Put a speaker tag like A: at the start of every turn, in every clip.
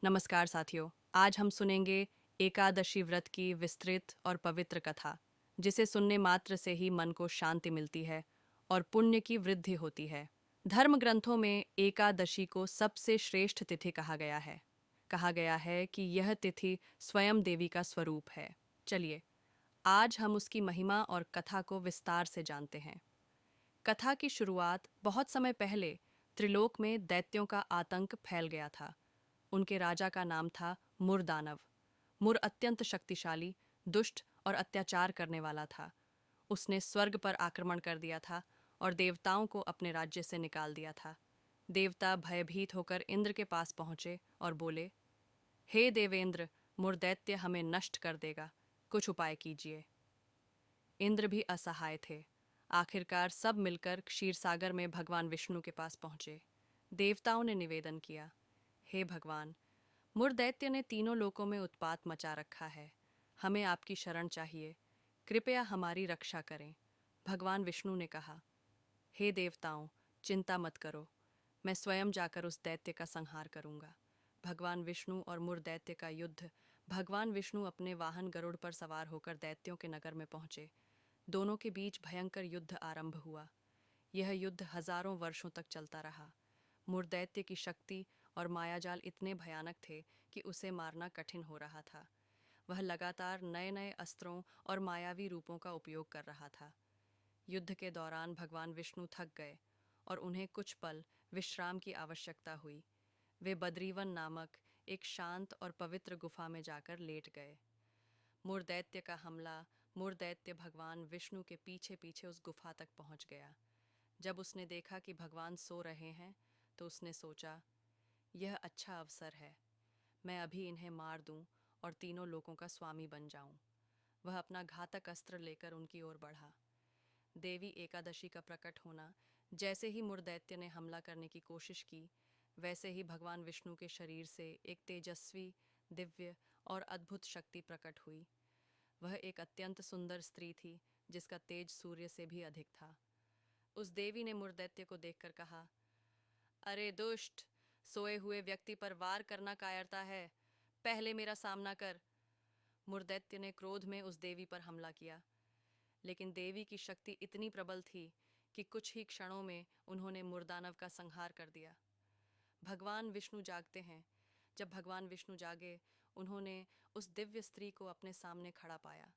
A: नमस्कार साथियों। आज हम सुनेंगे एकादशी व्रत की विस्तृत और पवित्र कथा, जिसे सुनने मात्र से ही मन को शांति मिलती है और पुण्य की वृद्धि होती है। धर्म ग्रंथों में एकादशी को सबसे श्रेष्ठ तिथि कहा गया है। कहा गया है कि यह तिथि स्वयं देवी का स्वरूप है। चलिए, आज हम उसकी महिमा और कथा को विस्तार से जानते हैं। कथा की शुरुआत बहुत समय पहले त्रिलोक में दैत्यों का आतंक फैल गया था। उनके राजा का नाम था मुर दानव। मुर अत्यंत शक्तिशाली, दुष्ट और अत्याचार करने वाला था। उसने स्वर्ग पर आक्रमण कर दिया था और देवताओं को अपने राज्य से निकाल दिया था। देवता भयभीत होकर इंद्र के पास पहुंचे और बोले, हे देवेंद्र, मुर दैत्य हमें नष्ट कर देगा, कुछ उपाय कीजिए। इंद्र भी असहाय थे। आखिरकार सब मिलकर क्षीरसागर में भगवान विष्णु के पास पहुंचे। देवताओं ने निवेदन किया, हे भगवान, मुर दैत्य ने तीनों लोकों में उत्पात मचा रखा है। हमें आपकी शरण चाहिए, कृपया हमारी रक्षा करें। भगवान विष्णु ने कहा, हे देवताओं, चिंता मत करो, मैं स्वयं जाकर उस दैत्य का संहार करूंगा। भगवान विष्णु और मुर दैत्य का युद्ध। भगवान विष्णु अपने वाहन गरुड़ पर सवार होकर दैत्यों के नगर में पहुंचे। दोनों के बीच भयंकर युद्ध आरंभ हुआ। यह युद्ध हजारों वर्षों तक चलता रहा। मुर्दैत्य की शक्ति और मायाजाल इतने भयानक थे कि उसे मारना कठिन हो रहा था। वह लगातार नए नए अस्त्रों और मायावी रूपों का उपयोग कर रहा था। युद्ध के दौरान भगवान विष्णु थक गए और उन्हें कुछ पल विश्राम की आवश्यकता हुई। वे बद्रीवन नामक एक शांत और पवित्र गुफा में जाकर लेट गए। मुर्दैत्य का हमला। मुर्दैत्य भगवान विष्णु के पीछे पीछे उस गुफा तक पहुंच गया। जब उसने देखा कि भगवान सो रहे हैं, तो उसने सोचा, यह अच्छा अवसर है, मैं अभी इन्हें मार दूं और तीनों लोगों का स्वामी बन जाऊं। वह अपना घातक अस्त्र लेकर उनकी ओर बढ़ा। देवी एकादशी का प्रकट होना। जैसे ही मुर्दैत्य ने हमला करने की कोशिश की, वैसे ही भगवान विष्णु के शरीर से एक तेजस्वी, दिव्य और अद्भुत शक्ति प्रकट हुई। वह एक अत्यंत सुंदर स्त्री थी, जिसका तेज सूर्य से भी अधिक था। उस देवी ने मुर्दैत्य को देखकर कहा, अरे दुष्ट, सोए हुए व्यक्ति पर वार करना कायरता है, पहले मेरा सामना कर। मुर्दैत्य ने क्रोध में उस देवी पर हमला किया, लेकिन देवी की शक्ति इतनी प्रबल थी कि कुछ ही क्षणों में उन्होंने मुर्दानव का संहार कर दिया। भगवान विष्णु जागते हैं। जब भगवान विष्णु जागे, उन्होंने उस दिव्य स्त्री को अपने सामने खड़ा पाया।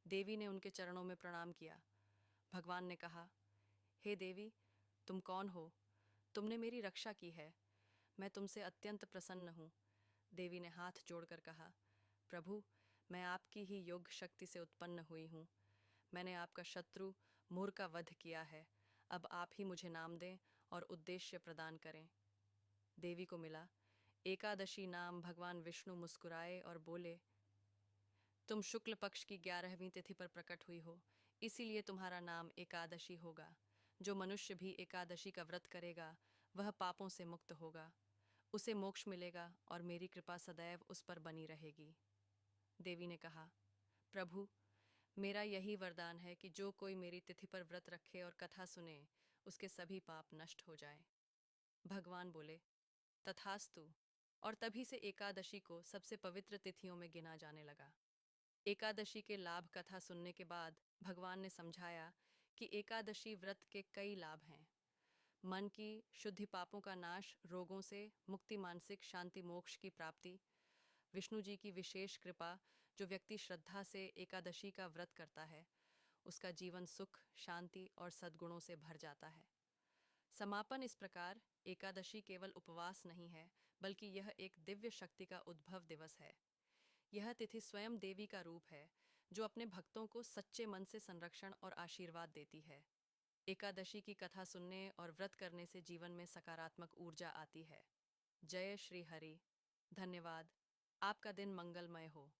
A: देवी ने उनके चरणों में प्रणाम किया। भगवान ने कहा, हे देवी, तुम कौन हो? तुमने मेरी रक्षा की है, मैं तुमसे अत्यंत प्रसन्न हूँ। देवी ने हाथ जोड़कर कहा, प्रभु, मैं आपकी ही योग शक्ति से उत्पन्न हुई हूँ। मैंने आपका शत्रु मुर का वध किया है। अब आप ही मुझे नाम दें और उद्देश्य प्रदान करें। देवी को मिला एकादशी नाम। भगवान विष्णु मुस्कुराए और बोले, तुम शुक्ल पक्ष की 11वीं तिथि पर प्रकट हुई हो, इसीलिए तुम्हारा नाम एकादशी होगा। जो मनुष्य भी एकादशी का व्रत करेगा, वह पापों से मुक्त होगा, उसे मोक्ष मिलेगा और मेरी कृपा सदैव उस पर बनी रहेगी। देवी ने कहा, प्रभु, मेरा यही वरदान है कि जो कोई मेरी तिथि पर व्रत रखे और कथा सुने, उसके सभी पाप नष्ट हो जाएं। भगवान बोले, तथास्तु। और तभी से एकादशी को सबसे पवित्र तिथियों में गिना जाने लगा। एकादशी के लाभ कथा सुनने के बाद भगवान ने समझाया कि एकादशी व्रत के कई लाभ हैं। मन की शुद्धि, पापों का नाश, रोगों से मुक्ति, मानसिक शांति, मोक्ष की प्राप्ति। विष्णु जी की विशेष कृपा। जो व्यक्ति श्रद्धा से एकादशी का व्रत करता है, उसका जीवन सुख, शांति और सद्गुणों से भर जाता है। समापन इस प्रकार, एकादशी केवल उपवास नहीं है, बल्कि यह एक दिव्य शक्ति का उद्भव दिवस है। यह तिथि स्वयं देवी का रूप है, जो अपने भक्तों को सच्चे मन से संरक्षण और आशीर्वाद देती है। एकादशी की कथा सुनने और व्रत करने से जीवन में सकारात्मक ऊर्जा आती है। जय श्री हरि। धन्यवाद। आपका दिन मंगलमय हो।